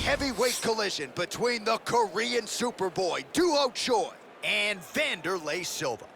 heavyweight collision between the Korean Superboy, Duo Choi, and Vanderlei Silva.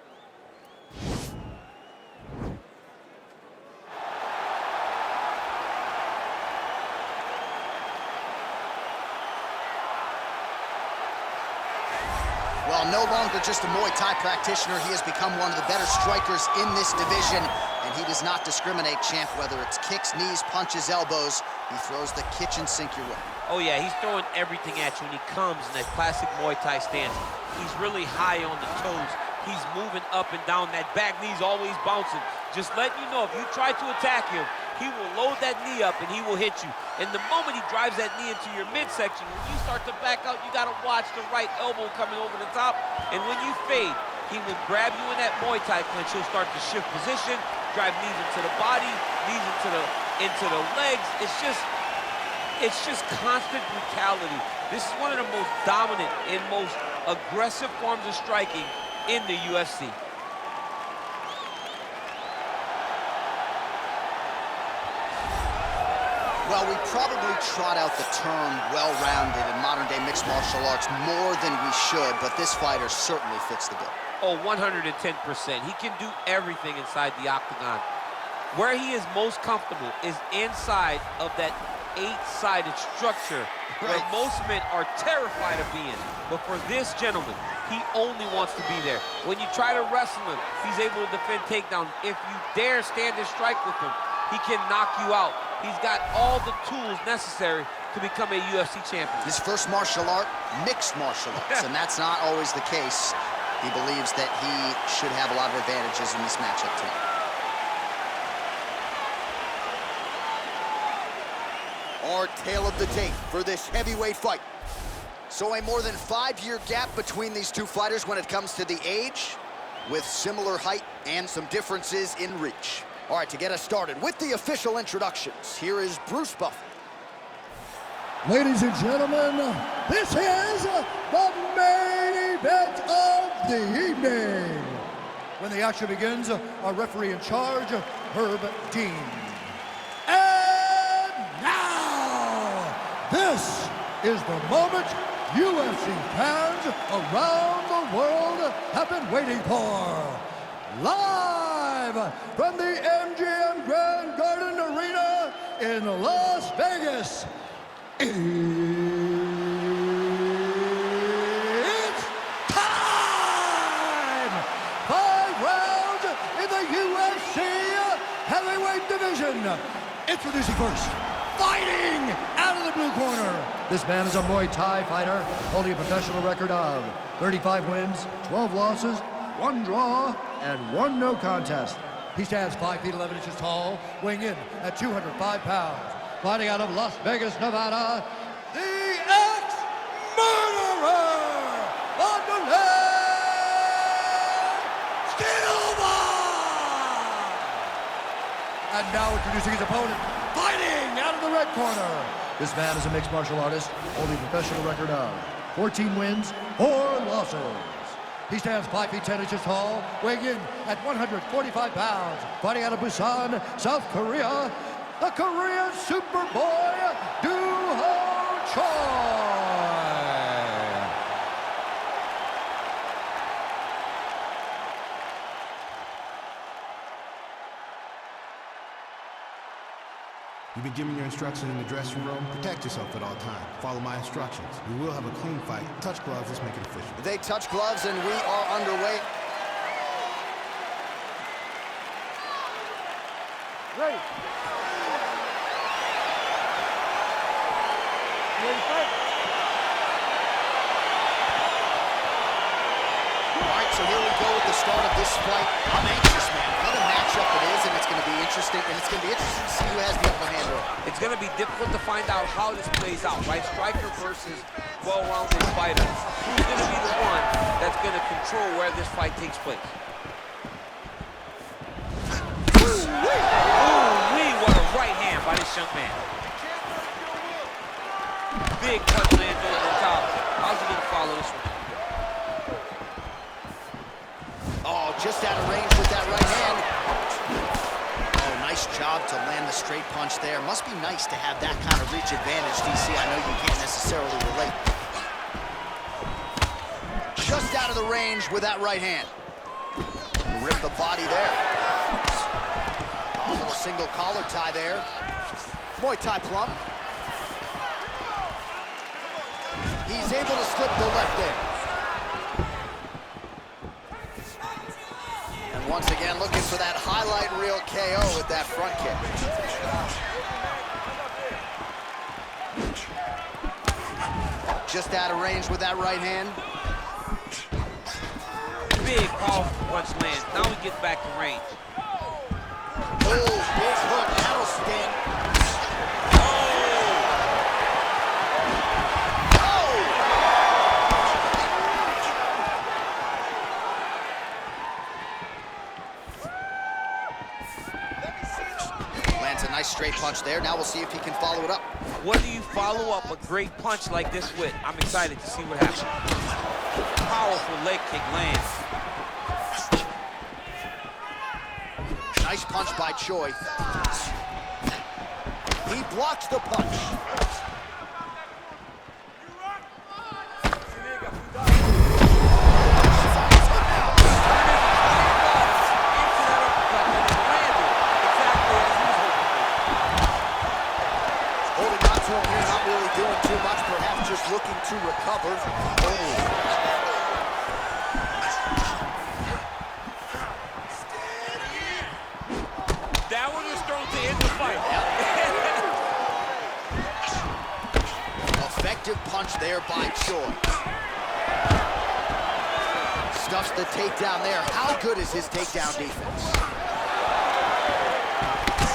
Well, no longer just a Muay Thai practitioner, he has become one of the better strikers in this division, and he does not discriminate, champ, whether it's kicks, knees, punches, elbows. He throws the kitchen sink your way. Oh yeah, he's throwing everything at you when he comes in that classic Muay Thai stance. He's really high on the toes. He's moving up and down. That back knee's always bouncing. Just letting you know, if you try to attack him, he will load that knee up and he will hit you. And the moment he drives that knee into your midsection, when you start to back out, you gotta watch the right elbow coming over the top. And when you fade, he will grab you in that Muay Thai clinch. He'll start to shift position, drive knees into the body, knees into the legs. It's just constant brutality. This is one of the most dominant and most aggressive forms of striking in the UFC. Well, we probably trot out the term well-rounded in modern-day mixed martial arts more than we should, but this fighter certainly fits the bill. Oh, 110%. He can do everything inside the octagon. Where he is most comfortable is inside of that 8-sided structure where most men are terrified of being. But for this gentleman, he only wants to be there. When you try to wrestle him, he's able to defend takedowns. If you dare stand and strike with him, he can knock you out. He's got all the tools necessary to become a UFC champion. His first martial art, mixed martial arts, and that's not always the case. He believes that he should have a lot of advantages in this matchup tonight. Our tale of the tape for this heavyweight fight. So a more than 5-year gap between these two fighters when it comes to the age, with similar height and some differences in reach. All right, to get us started with the official introductions, here is Bruce Buffer. Ladies and gentlemen, this is the main event of the evening. When the action begins, our referee in charge, Herb Dean. And now, this is the moment UFC fans around the world have been waiting for. Live from the MGM Grand Garden Arena in Las Vegas, it's time! 5 rounds in the UFC heavyweight division. Introducing first, fighting out of the blue corner. This man is a Muay Thai fighter holding a professional record of 35 wins, 12 losses, 1 draw, and 1 no contest. He stands 5 feet 11 inches tall, weighing in at 205 pounds. Fighting out of Las Vegas, Nevada, the ex-murderer, Vanderlei Silva! And now introducing his opponent, fighting out of the red corner. This man is a mixed martial artist, holding a professional record of 14 wins, 4 losses. He stands 5 feet 10 inches tall, weighing in at 145 pounds. Fighting out of Busan, South Korea, the Korean Superboy, Duo Choi. You've been given your instructions in the dressing room. Protect yourself at all times. Follow my instructions. We will have a clean fight. Touch gloves. Let's make it official. They touch gloves and we are underway. Ready. Ready to fight? All right, so here we go with the start of this fight. I'm anxious, man. What a matchup it is, and it's going to be interesting. And it's going to be interesting to see who has the upper hand. It's going to be difficult to find out how this plays out, right? Striker versus well-rounded fighter. Who's going to be the one that's going to control where this fight takes place? Ooh-wee, what a right hand by this young man. Big punch lands over the top. How's he going to follow this one? Oh, just out of range with that right hand. Oh, job to land the straight punch there. Must be nice to have that kind of reach advantage, DC. I know you can't necessarily the range with that right hand. Rip the body there. A little single collar tie there. Muay Thai plump. He's able to slip the left there. And once again, looking for that highlight reel KO with that front kick. Just out of range with that right hand. Big, powerful punch lands. Now we get back to range. Oh, big hook, that'll sting. Lands a nice straight punch there. Now we'll see if he can follow it up. What do you follow up a great punch like this with? I'm excited to see what happens. Powerful leg kick lands. Nice punch by Choi. He blocks the punch. Holding on to him here, not really doing too much, perhaps just looking to recover. That one was thrown to end the fight. Effective punch there by Choi. Stuffs the takedown there. How good is his takedown defense?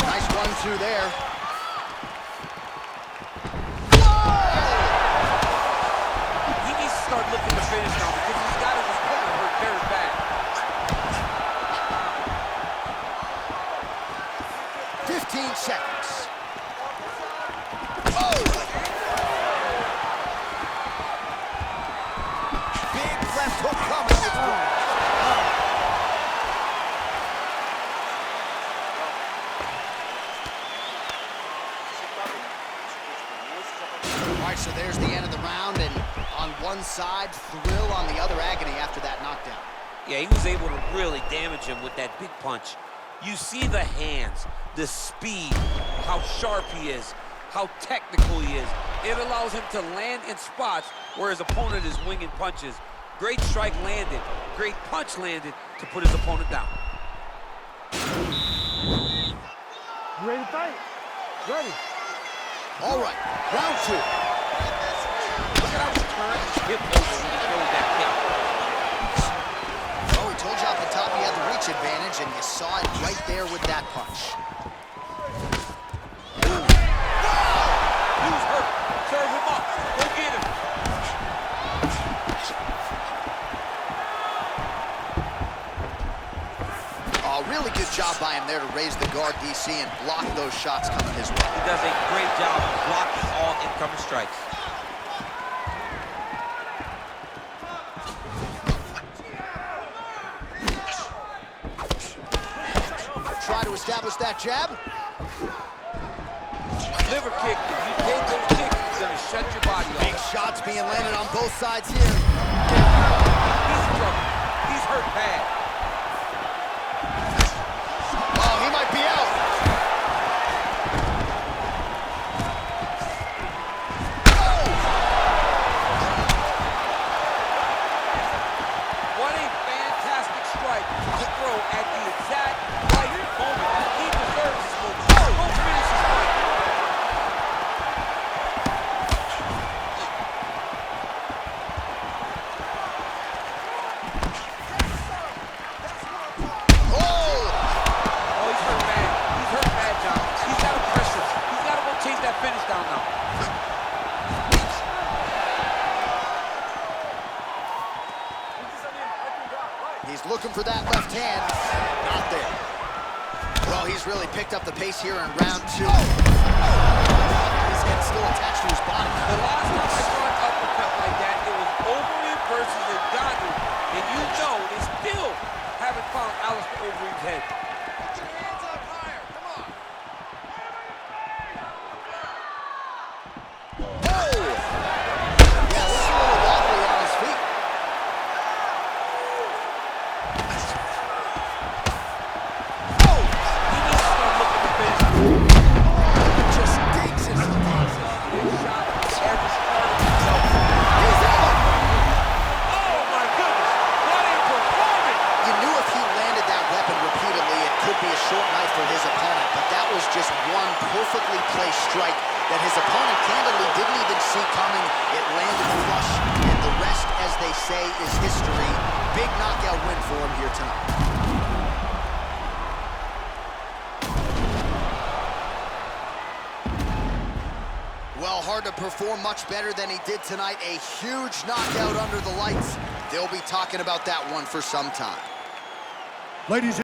Nice 1-2 there. He needs to start looking to finish now because he's got his opponent hurt very bad. 15 seconds. Oh! Big left hook coming. All right, so there's the end of the round, and on one side, thrill, on the other, agony after that knockdown. Yeah, he was able to really damage him with that big punch. You see the hands, the speed, how sharp he is, how technical he is. It allows him to land in spots where his opponent is winging punches. Great strike landed, great punch landed to put his opponent down. You ready to fight? Ready. All right, round 2. Look at how he turns his hip over when he throws that kick. Oh, he told you off the top he had the reach advantage, and you saw it right there with that punch. He's hurt. Serve him up. Go get him. Oh, really good job by him there to raise the guard, DC, and block those shots coming his way. He does a great job of blocking all incoming strikes. Try to establish that jab. Liver kick. If you take those kicks, it's going to shut your body Big off. shots being landed on both sides here. He's in trouble. He's hurt bad. Oh, he might be out. What a fantastic strike to throw at the exact right moment. He deserves this move. Go finish this fight. Oh, he's hurt bad. He's hurt bad, John. He's got to pressure. He's got to go chase that finish down now. He's looking for that left hand. Not there. Well, he's really picked up the pace here in round 2. His head's still attached to his body. The last time I saw an uppercut like that, it was Overeem versus Ngannou, and you know they still haven't found Alistair Overeem's head. Oh! Yeah, looks a little wobbly on his feet. one perfectly placed strike that his opponent candidly didn't even see coming. It landed flush, and the rest, as they say, is history. Big knockout win for him here tonight. Well, hard to perform much better than he did tonight. A huge knockout under the lights. They'll be talking about that one for some time. Ladies